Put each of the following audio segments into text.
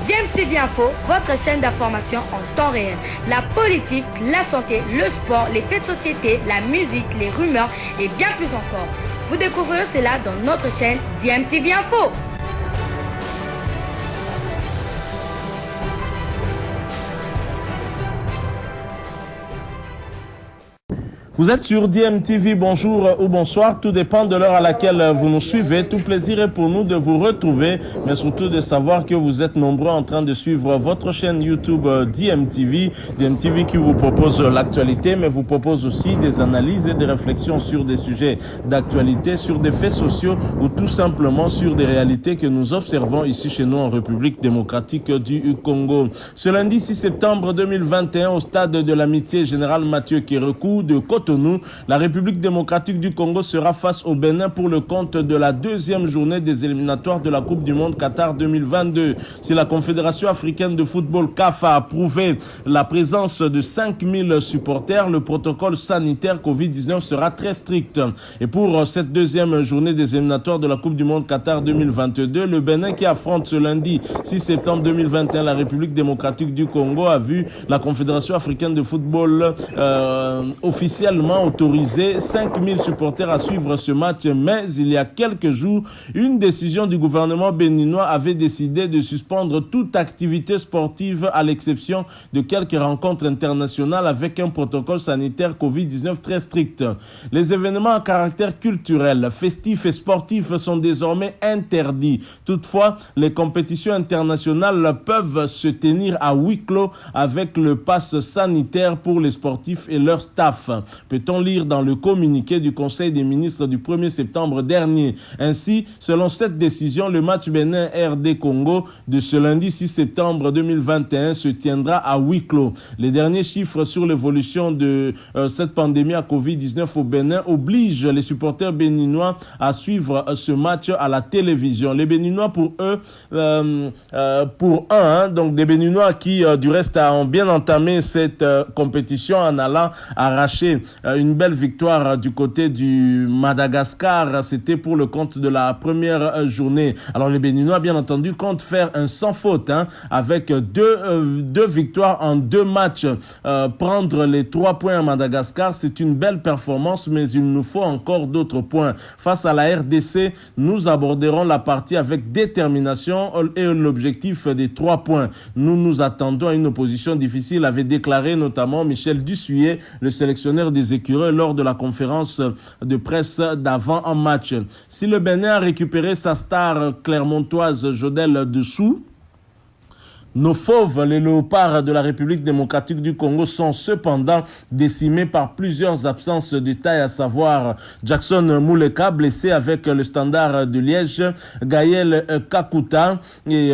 DMTV Info, votre chaîne d'information en temps réel. La politique, la santé, le sport, les faits de société, la musique, les rumeurs et bien plus encore. Vous découvrirez cela dans notre chaîne DMTV Info. Vous êtes sur DMTV, bonjour ou bonsoir, tout dépend de l'heure à laquelle vous nous suivez. Tout plaisir est pour nous de vous retrouver, mais surtout de savoir que vous êtes nombreux en train de suivre votre chaîne YouTube DMTV. DMTV qui vous propose l'actualité, mais vous propose aussi des analyses et des réflexions sur des sujets d'actualité, sur des faits sociaux ou tout simplement sur des réalités que nous observons ici chez nous en République démocratique du Congo. Ce lundi 6 septembre 2021, au stade de l'amitié Général Mathieu Kérékou de Cotonou, la République démocratique du Congo sera face au Bénin pour le compte de la deuxième journée des éliminatoires de la Coupe du Monde Qatar 2022. Si la Confédération africaine de football CAF a approuvé la présence de 5000 supporters, le protocole sanitaire Covid-19 sera très strict. Et pour cette deuxième journée des éliminatoires de la Coupe du Monde Qatar 2022, le Bénin qui affronte ce lundi 6 septembre 2021 la République démocratique du Congo a vu la Confédération africaine de football officiellement autorisé 5000 supporters à suivre ce match, mais il y a quelques jours, une décision du gouvernement béninois avait décidé de suspendre toute activité sportive à l'exception de quelques rencontres internationales avec un protocole sanitaire Covid-19 très strict. Les événements à caractère culturel, festif et sportif sont désormais interdits. Toutefois, les compétitions internationales peuvent se tenir à huis clos avec le pass sanitaire pour les sportifs et leur staff. Peut-on lire dans le communiqué du Conseil des ministres du 1er septembre dernier. Ainsi, selon cette décision, le match Bénin-RD Congo de ce lundi 6 septembre 2021 se tiendra à huis clos. Les derniers chiffres sur l'évolution de cette pandémie à Covid-19 au Bénin obligent les supporters béninois à suivre ce match à la télévision. Les Béninois donc des Béninois qui du reste ont bien entamé cette compétition en allant arracher une belle victoire du côté du Madagascar. C'était pour le compte de la première journée. Alors les Béninois, bien entendu, comptent faire un sans faute avec deux victoires en 2 matchs. Prendre les 3 points à Madagascar, c'est une belle performance, mais il nous faut encore d'autres points. Face à la RDC, nous aborderons la partie avec détermination et l'objectif des 3 points. Nous nous attendons à une opposition difficile, avait déclaré notamment Michel Dussuyer, le sélectionneur des écureuils, lors de la conférence de presse d'avant un match. Si le Bénin a récupéré sa star clermontoise Jodel Dessous, nos fauves, les léopards de la République démocratique du Congo, sont cependant décimés par plusieurs absences de taille, à savoir Jackson Mouleka, blessé avec le Standard de Liège, Gaël Kakuta et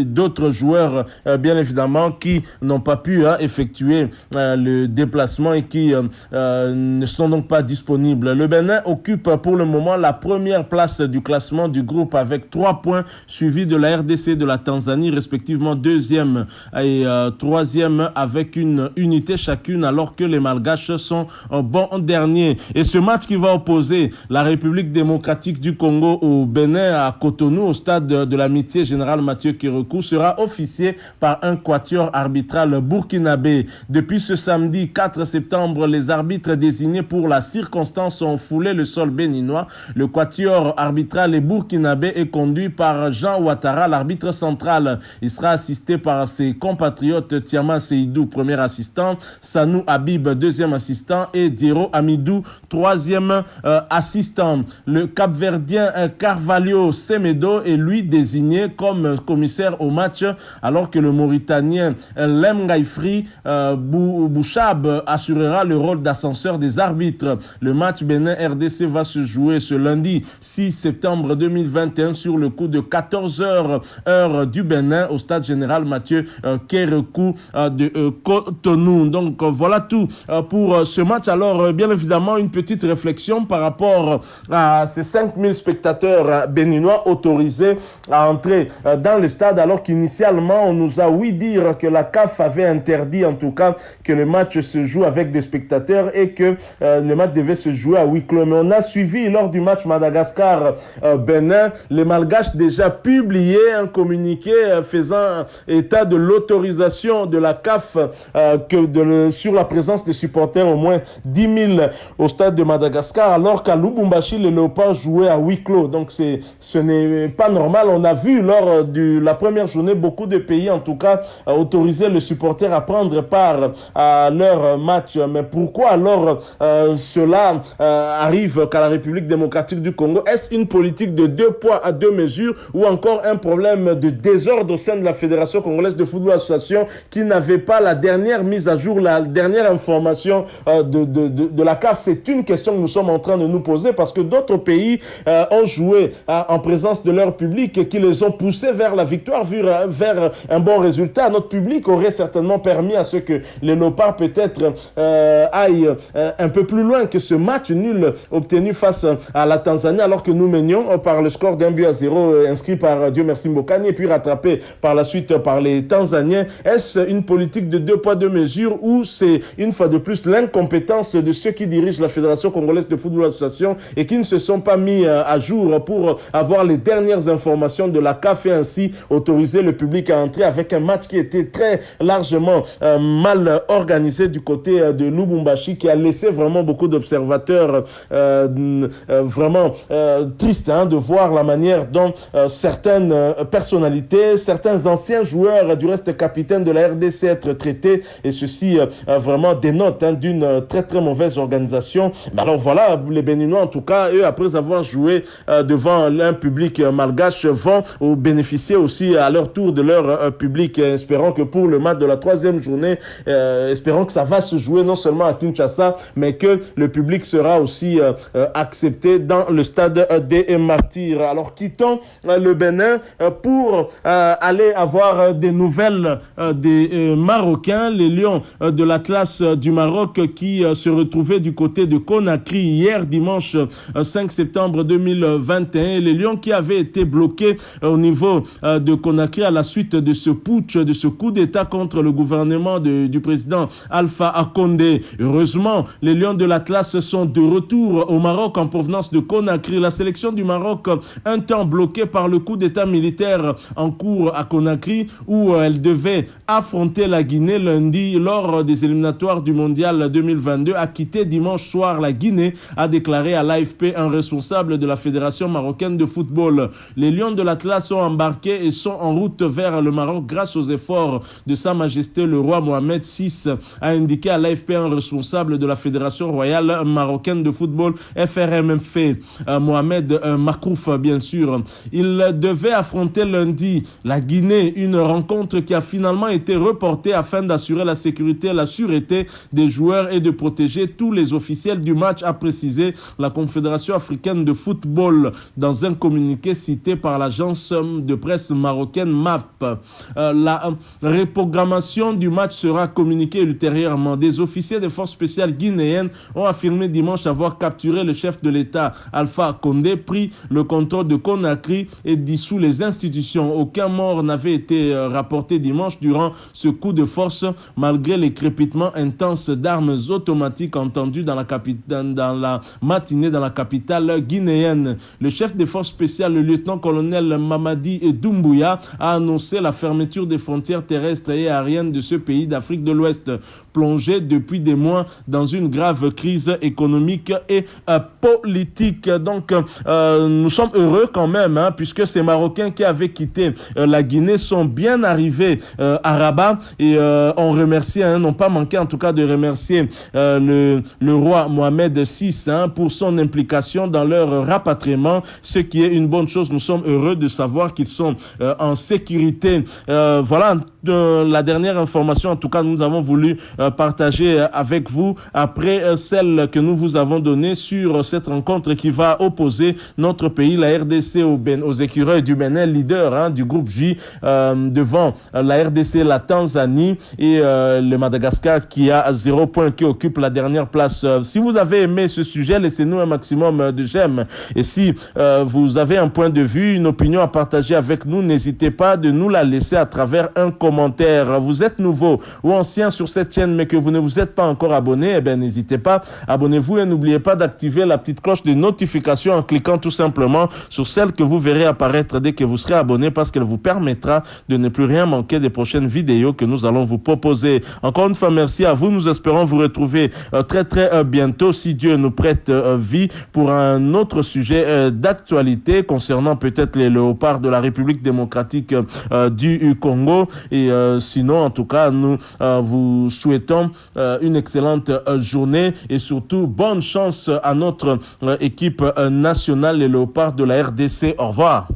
d'autres joueurs, bien évidemment, qui n'ont pas pu effectuer le déplacement et qui ne sont donc pas disponibles. Le Bénin occupe pour le moment la première place du classement du groupe avec 3 points, suivi de la RDC de la Tanzanie, respectivement 2e et 3e avec une unité chacune, alors que les Malgaches sont bon dernier. Et ce match qui va opposer la République démocratique du Congo au Bénin à Cotonou, au stade de l'amitié Général Mathieu Kérékou, sera officié par un quatuor arbitral burkinabé. Depuis ce samedi 4 septembre, les arbitres désignés pour la circonstance ont foulé le sol béninois. Le quatuor arbitral est burkinabé et conduit par Jean Ouattara, l'arbitre central. Il sera assisté par ses compatriotes Tiama Seydou, premier assistant, Sanou Habib, deuxième assistant, et Diero Amidou, troisième assistant. Le Cap-Verdien Carvalho Semedo est lui désigné comme commissaire au match, alors que le Mauritanien Lem Gaifri Bouchab assurera le rôle d'ascenseur des arbitres. Le match Bénin-RDC va se jouer ce lundi 6 septembre 2021 sur le coup de 14h heure du Bénin au stade général Mathieu Kérékou de Cotonou. Donc voilà tout pour ce match. Alors bien évidemment une petite réflexion par rapport à ces 5000 spectateurs béninois autorisés à entrer dans le stade, alors qu'initialement on nous a ouï dire que la CAF avait interdit en tout cas que le match se joue avec des spectateurs et que le match devait se jouer à huis clos. Mais on a suivi lors du match Madagascar-Bénin, les Malgaches déjà publié un communiqué faisant état de l'autorisation de la CAF sur la présence des supporters, au moins 10 000 au stade de Madagascar, alors qu'à Lubumbashi, les Léopards jouaient à huis clos. Donc ce n'est pas normal. On a vu lors de la première journée, beaucoup de pays, en tout cas, autoriser les supporters à prendre part à leur match. Mais pourquoi alors cela arrive qu'à la République démocratique du Congo? Est-ce une politique de 2 poids à 2 mesures ou encore un problème de désordre au sein de la Fédération congolaise de football association qui n'avait pas la dernière mise à jour, la dernière information de la CAF? C'est une question que nous sommes en train de nous poser parce que d'autres pays ont joué en présence de leur public qui les ont poussés vers la victoire, vers un bon résultat. Notre public aurait certainement permis à ce que les Léopards peut-être aillent un peu plus loin que ce match nul obtenu face à la Tanzanie alors que nous menions par le score d'1-0 inscrit par Dieu merci Mbokani et puis rattrapé par la suite par les Tanzaniens. Est-ce une politique de 2 poids 2 mesures ou c'est une fois de plus l'incompétence de ceux qui dirigent la Fédération congolaise de football association et qui ne se sont pas mis à jour pour avoir les dernières informations de la CAF et ainsi autoriser le public à entrer avec un match qui était très largement mal organisé du côté de Lubumbashi, qui a laissé vraiment beaucoup d'observateurs vraiment tristes de voir la manière dont certaines personnalités, certains anciens joueurs, du reste capitaines de la RDC être traités, et ceci vraiment dénote d'une très très mauvaise organisation. Mais alors voilà, les Béninois en tout cas, eux après avoir joué devant un public malgache vont bénéficier aussi à leur tour de leur public, espérant que pour le match de la 3e journée, espérons que ça va se jouer non seulement à Kinshasa, mais que le public sera aussi accepté dans le stade des Martyrs. Alors quittons le Bénin pour aller avoir des nouvelles des Marocains, les Lions de l'Atlas du Maroc qui se retrouvaient du côté de Conakry hier dimanche 5 septembre 2021. Les Lions qui avaient été bloqués au niveau de Conakry à la suite de ce putsch, de ce coup d'État contre le gouvernement du président Alpha Condé. Heureusement, les Lions de l'Atlas sont de retour au Maroc en provenance de Conakry. La sélection du Maroc, un temps bloquée par le coup d'État militaire en cours à Conakry, où elle devait affronter la Guinée lundi lors des éliminatoires du Mondial 2022, a quitté dimanche soir la Guinée, a déclaré à l'AFP un responsable de la Fédération marocaine de football. Les Lions de l'Atlas sont embarqués et sont en route vers le Maroc grâce aux efforts de Sa Majesté le roi Mohamed VI, a indiqué à l'AFP un responsable de la Fédération royale marocaine de football, FRMF, Mohamed Makrouf, bien sûr. Il devait affronter lundi la Guinée, une rencontre qui a finalement été reportée afin d'assurer la sécurité et la sûreté des joueurs et de protéger tous les officiels du match, a précisé la Confédération africaine de football dans un communiqué cité par l'agence de presse marocaine MAP. La reprogrammation du match sera communiquée ultérieurement. Des officiers des forces spéciales guinéennes ont affirmé dimanche avoir capturé le chef de l'État Alpha Condé, pris le contrôle de Conakry et dissous les institutions. Aucun mort n'avait été rapporté dimanche durant ce coup de force, malgré les crépitements intenses d'armes automatiques entendus dans la matinée dans la capitale guinéenne. Le chef des forces spéciales, le lieutenant-colonel Mamadi Doumbouya, a annoncé la fermeture des frontières terrestres et aériennes de ce pays d'Afrique de l'Ouest, plongé depuis des mois dans une grave crise économique et politique. Donc, nous sommes heureux quand même, puisque ces Marocains qui avaient quitté la Guinée sont bien arrivés à Rabat et on remercie, n'ont pas manqué en tout cas de remercier le roi Mohamed VI pour son implication dans leur rapatriement, ce qui est une bonne chose. Nous sommes heureux de savoir qu'ils sont en sécurité. Voilà la dernière information, en tout cas, nous avons voulu partager avec vous après celle que nous vous avons donnée sur cette rencontre qui va opposer notre pays, la RDC, aux écureuils du Bénin, leader du groupe J, devant la RDC, la Tanzanie et le Madagascar qui a 0 point, qui occupe la dernière place. Si vous avez aimé ce sujet, laissez-nous un maximum de j'aime. Et si vous avez un point de vue, une opinion à partager avec nous, n'hésitez pas de nous la laisser à travers un commentaire. Vous êtes nouveau ou ancien sur cette chaîne chaîne mais que vous ne vous êtes pas encore abonné, eh bien, n'hésitez pas, abonnez-vous et n'oubliez pas d'activer la petite cloche de notification en cliquant tout simplement sur celle que vous verrez apparaître dès que vous serez abonné parce qu'elle vous permettra de ne plus rien manquer des prochaines vidéos que nous allons vous proposer. Encore une fois, merci à vous. Nous espérons vous retrouver très bientôt si Dieu nous prête vie pour un autre sujet d'actualité concernant peut-être les léopards de la République démocratique du Congo. Et sinon, en tout cas, nous vous souhaitons une excellente journée et surtout bonne chance à notre équipe nationale, les léopards de la RDC. Au revoir.